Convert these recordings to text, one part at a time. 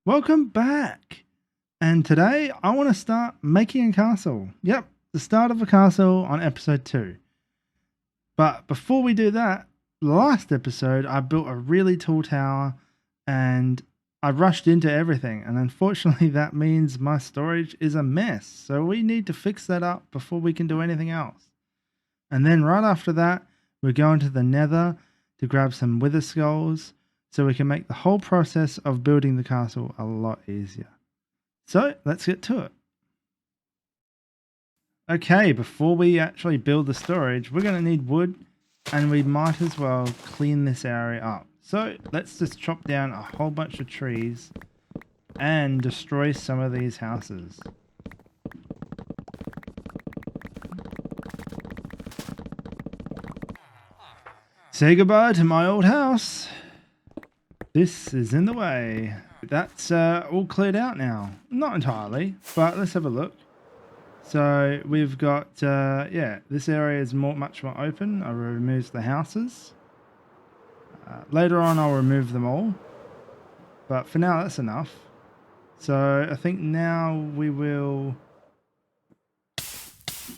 Welcome back! And today I want to start making a castle. Yep, the start of a castle on episode 2. But before we do that, last episode I built a really tall tower and I rushed into everything. And unfortunately that means my storage is a mess. So we need to fix that up before we can do anything else. And then right after that, we're going to the Nether to grab some Wither Skulls, so we can make the whole process of building the castle a lot easier. So let's get to it. Okay, before we actually build the storage, we're going to need wood, and we might as well clean this area up. So let's just chop down a whole bunch of trees and destroy some of these houses. Say goodbye to my old house. This is in the way. That's all cleared out now. Not entirely, but let's have a look. So we've got, this area is much more open. I remove the houses. Later on I'll remove them all. But for now that's enough. So I think now we will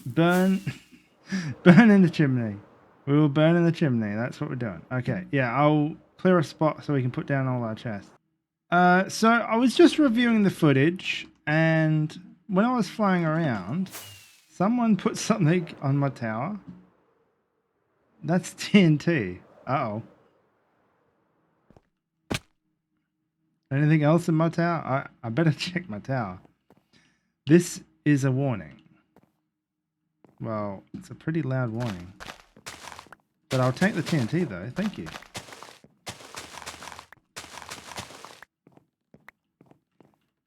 burn in the chimney. We will burn in the chimney. That's what we're doing. Okay, yeah, I'll clear a spot so we can put down all our chests. So I was just reviewing the footage, and when I was flying around, someone put something on my tower. That's TNT. Uh-oh. Anything else in my tower? I better check my tower. This is a warning. Well, it's a pretty loud warning. But I'll take the TNT though, thank you.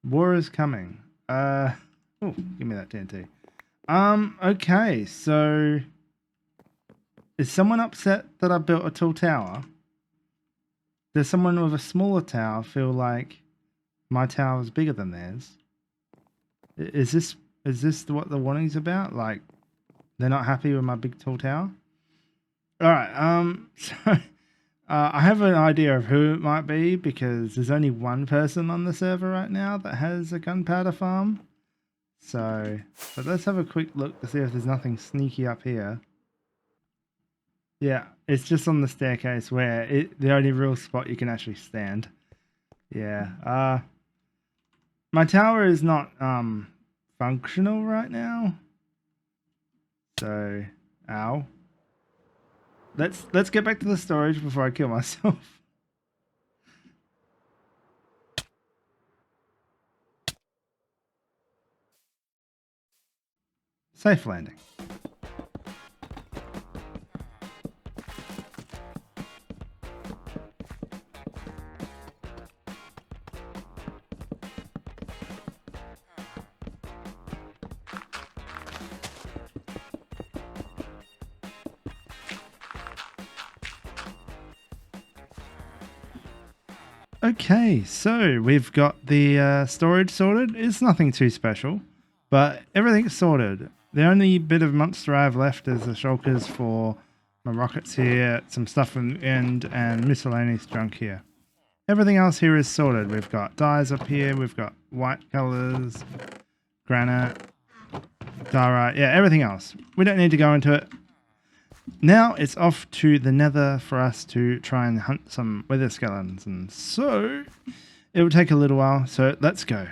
War is coming. Oh, give me that TNT. Okay, so is someone upset that I built a tall tower? Does someone with a smaller tower feel like my tower is bigger than theirs? Is this what the warning's about? Like, they're not happy with my big tall tower? Alright, so I have an idea of who it might be because there's only one person on the server right now that has a gunpowder farm. So, but let's have a quick look to see if there's nothing sneaky up here. Yeah, it's just on the staircase where the only real spot you can actually stand. Yeah, my tower is not functional right now. So, ow. Let's get back to the storage before I kill myself. Safe landing. Okay, so we've got the storage sorted. It's nothing too special, but everything's sorted. The only bit of monster I have left is the shulkers for my rockets here, some stuff from the end, and miscellaneous junk here. Everything else here is sorted. We've got dyes up here, we've got white colors, granite, diorite, yeah, everything else. We don't need to go into it. Now it's off to the Nether for us to try and hunt some wither skeletons, and so it will take a little while, so let's go.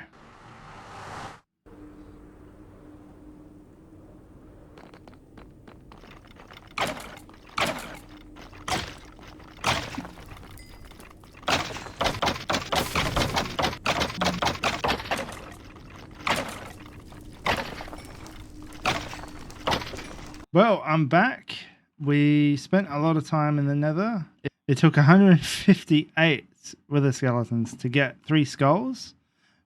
Well, I'm back. We spent a lot of time in the Nether. It took 158 wither skeletons to get 3 skulls,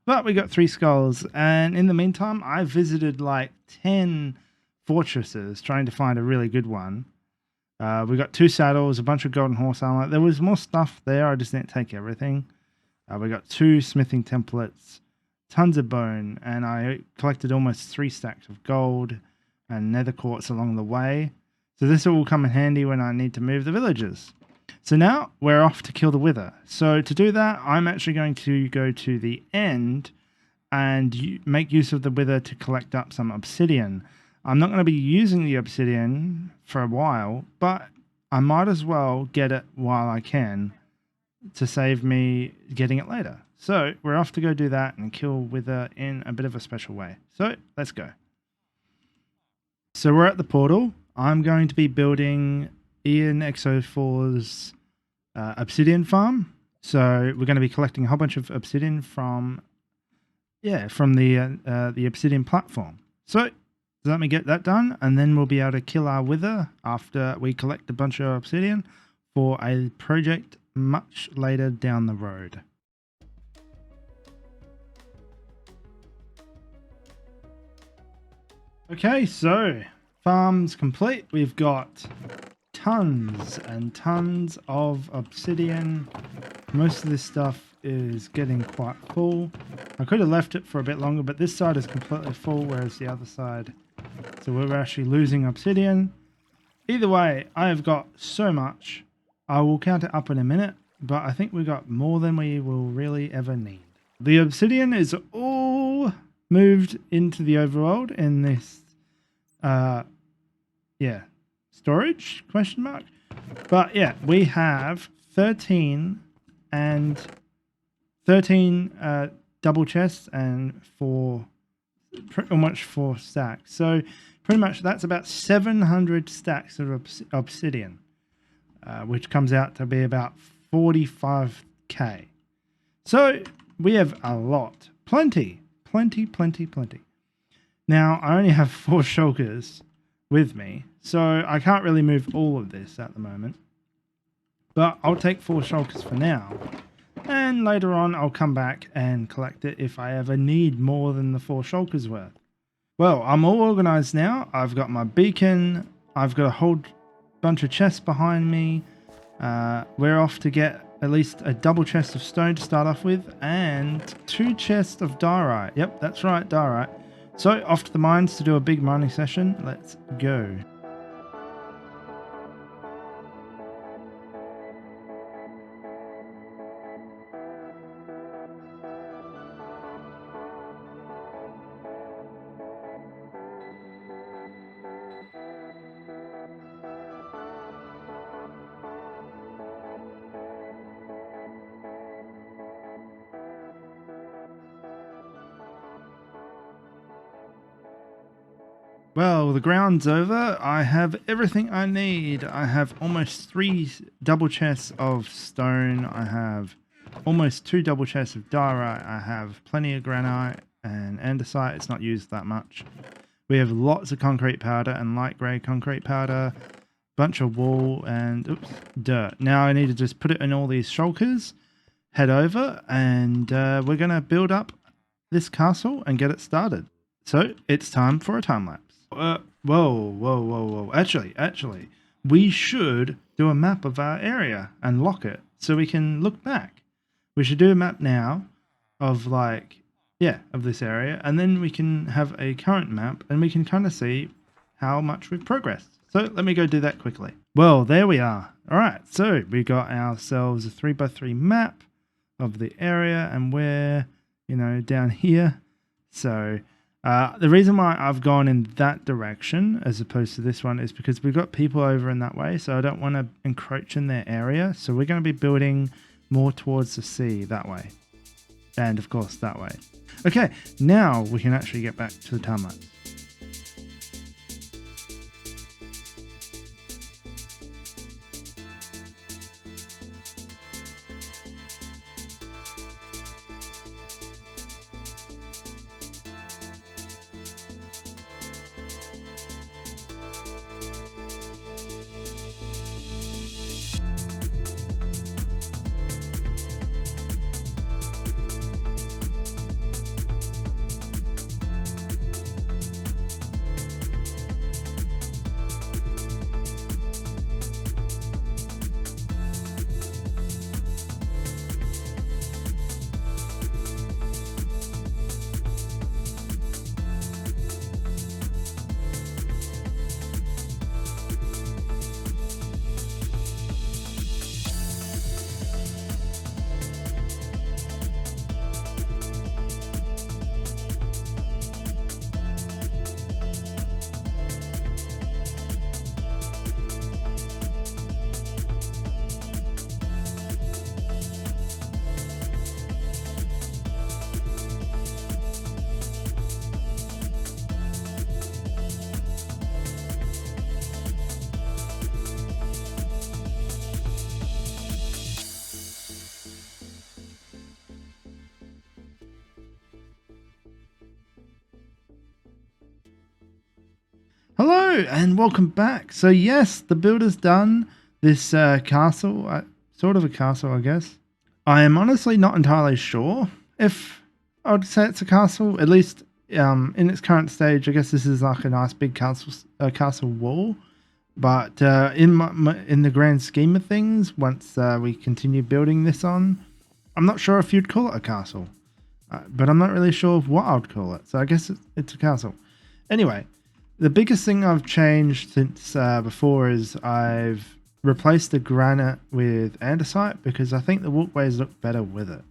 but we got 3 skulls, and in the meantime I visited like 10 fortresses trying to find a really good one. We got 2 saddles, a bunch of golden horse armor. There was more stuff there, I just didn't take everything. We got 2 smithing templates, tons of bone, and I collected almost 3 stacks of gold and nether quartz along the way. So this will come in handy when I need to move the villagers. So now we're off to kill the Wither. So to do that, I'm actually going to go to the end and make use of the Wither to collect up some obsidian. I'm not going to be using the obsidian for a while, but I might as well get it while I can to save me getting it later. So we're off to go do that and kill Wither in a bit of a special way. So let's go. So we're at the portal. I'm going to be building Ian X04's obsidian farm. So we're going to be collecting a whole bunch of obsidian from the obsidian platform. So let me get that done, and then we'll be able to kill our Wither after we collect a bunch of obsidian for a project much later down the road. Okay, so farm's complete. We've got tons and tons of obsidian. Most of this stuff is getting quite full. I could have left it for a bit longer, but this side is completely full, whereas the other side, so we're actually losing obsidian. Either way, I have got so much. I will count it up in a minute, but I think we got more than we will really ever need. The obsidian is all moved into the overworld in this storage question mark. But yeah, we have 13 double chests and pretty much 4 stacks. So pretty much that's about 700 stacks of obsidian, which comes out to be about 45k. So we have a lot, plenty. Now I only have 4 shulkers with me, so I can't really move all of this at the moment, but I'll take 4 shulkers for now, and later on I'll come back and collect it if I ever need more than the 4 shulkers worth. Well, I'm all organized now. I've got my beacon, I've got a whole bunch of chests behind me. We're off to get at least a double chest of stone to start off with, and 2 chests of diorite. Yep, that's right, diorite. So off to the mines to do a big mining session. Let's go. Well, the ground's over. I have everything I need. I have almost 3 double chests of stone. I have almost 2 double chests of diorite. I have plenty of granite and andesite. It's not used that much. We have lots of concrete powder and light grey concrete powder. Bunch of wool and dirt. Now I need to just put it in all these shulkers, head over, and we're going to build up this castle and get it started. So it's time for a time lapse. Whoa. Actually, we should do a map of our area and lock it so we can look back. We should do a map now of of this area, and then we can have a current map and we can kind of see how much we've progressed. So let me go do that quickly. Well, there we are. All right, so we got ourselves a 3x3 map of the area, and we're, down here. So the reason why I've gone in that direction as opposed to this one is because we've got people over in that way, so I don't want to encroach in their area. So we're going to be building more towards the sea that way. And of course that way. Okay, now we can actually get back to the time lapse. and welcome back. So yes, the build is done. This castle, sort of a castle, I guess. I am honestly not entirely sure if I would say it's a castle. At least in its current stage, I guess this is like a nice big castle wall. But in the grand scheme of things, once we continue building this on, I'm not sure if you'd call it a castle. But I'm not really sure of what I would call it. So I guess it's a castle. Anyway. The biggest thing I've changed since before is I've replaced the granite with andesite because I think the walkways look better with it.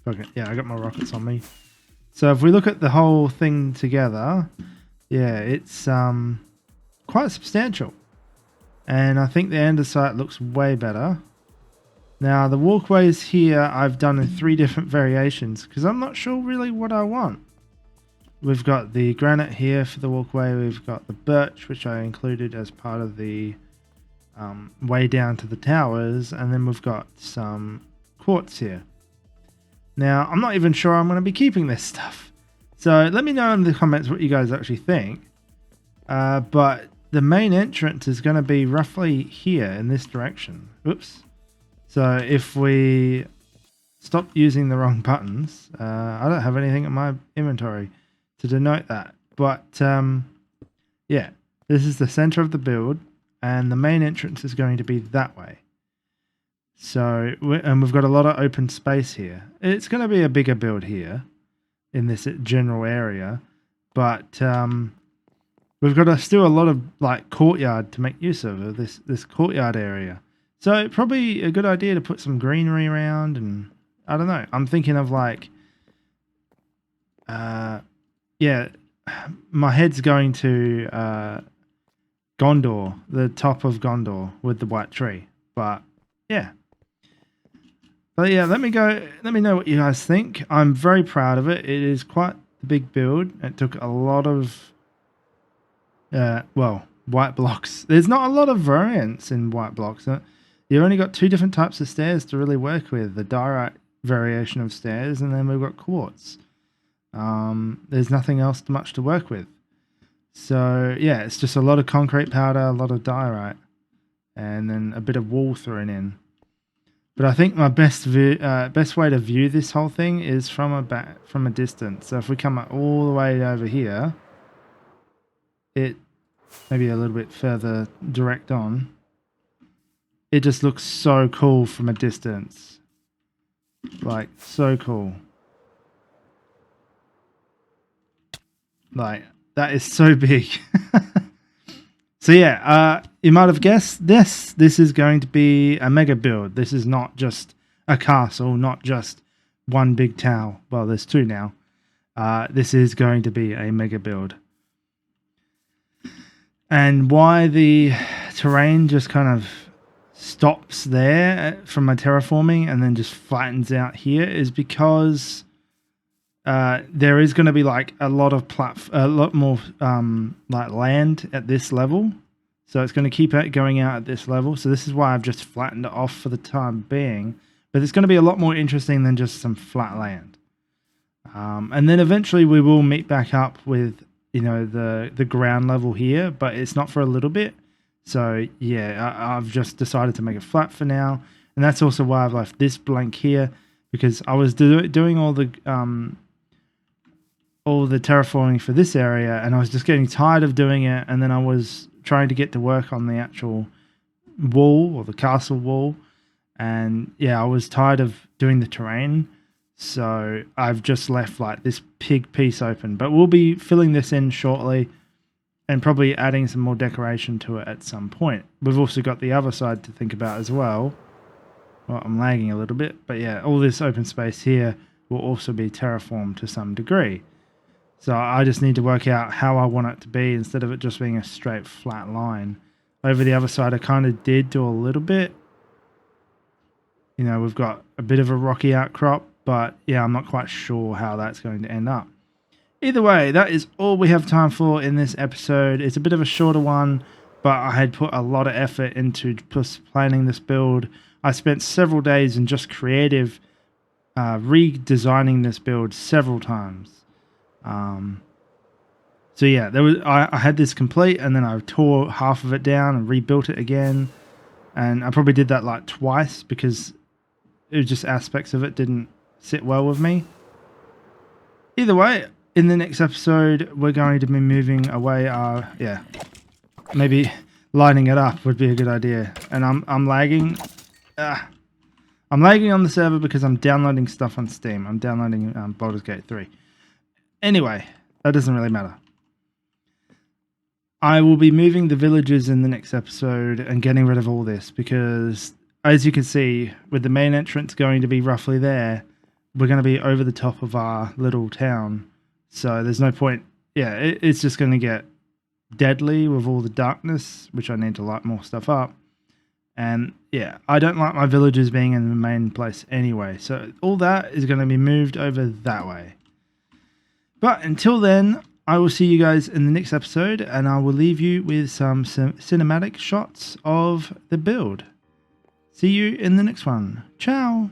Okay, yeah, I got my rockets on me. So if we look at the whole thing together, yeah, it's quite substantial. And I think the andesite looks way better. Now the walkways here I've done in 3 different variations because I'm not sure really what I want. We've got the granite here for the walkway. We've got the birch, which I included as part of the way down to the towers. And then we've got some quartz here. Now, I'm not even sure I'm going to be keeping this stuff. So let me know in the comments what you guys actually think. But the main entrance is going to be roughly here in this direction. Oops. So if we stop using the wrong buttons, I don't have anything in my inventory to denote that, but yeah, this is the center of the build and the main entrance is going to be that way. So we've got a lot of open space here. It's going to be a bigger build here in this general area, but we've got still a lot of like courtyard to make use of this courtyard area. So probably a good idea to put some greenery around, and I don't know, I'm thinking of like yeah, my head's going to Gondor, the top of Gondor with the white tree. But yeah. But yeah, let me know what you guys think. I'm very proud of it. It is quite a big build. It took a lot of white blocks. There's not a lot of variance in white blocks. You've only got 2 different types of stairs to really work with. The diorite variation of stairs, and then we've got quartz. There's nothing else much to work with. So yeah, it's just a lot of concrete powder, a lot of diorite, and then a bit of wall thrown in. But I think my best way to view this whole thing is from a distance. So if we come all the way over here, it maybe a little bit further direct on. It just looks so cool from a distance. Like so cool. Like, that is so big. So yeah, you might have guessed this is going to be a mega build. This is not just a castle, not just one big tower. Well, there's 2 now. This is going to be a mega build. And why the terrain just kind of stops there from my terraforming and then just flattens out here is because there is going to be like a lot more like land at this level, so it's going to keep it going out at this level. So this is why I've just flattened it off for the time being. But it's going to be a lot more interesting than just some flat land. And then eventually we will meet back up with the ground level here, but it's not for a little bit. So yeah, I've just decided to make it flat for now, and that's also why I've left this blank here, because I was doing all the terraforming for this area, and I was just getting tired of doing it, and then I was trying to get to work on the actual wall or the castle wall, and yeah, I was tired of doing the terrain, so I've just left like this big piece open. But we'll be filling this in shortly and probably adding some more decoration to it at some point. We've also got the other side to think about as well. Well, I'm lagging a little bit, but yeah, all this open space here will also be terraformed to some degree. So I just need to work out how I want it to be instead of it just being a straight flat line. Over the other side, I kind of did do a little bit. We've got a bit of a rocky outcrop, but yeah, I'm not quite sure how that's going to end up. Either way, that is all we have time for in this episode. It's a bit of a shorter one, but I had put a lot of effort into planning this build. I spent several days in just creative redesigning this build several times. So yeah, I had this complete, and then I tore half of it down and rebuilt it again. And I probably did that like twice because it was just aspects of it didn't sit well with me. Either way, in the next episode, we're going to be moving away. Yeah, maybe lining it up would be a good idea. And I'm lagging. I'm lagging on the server because I'm downloading stuff on Steam. I'm downloading Baldur's Gate 3. Anyway, that doesn't really matter. I will be moving the villagers in the next episode and getting rid of all this because, as you can see, with the main entrance going to be roughly there, we're going to be over the top of our little town. So there's no point. Yeah, it's just going to get deadly with all the darkness, which I need to light more stuff up. And yeah, I don't like my villagers being in the main place anyway. So all that is going to be moved over that way. But until then, I will see you guys in the next episode, and I will leave you with some cinematic shots of the build. See you in the next one. Ciao!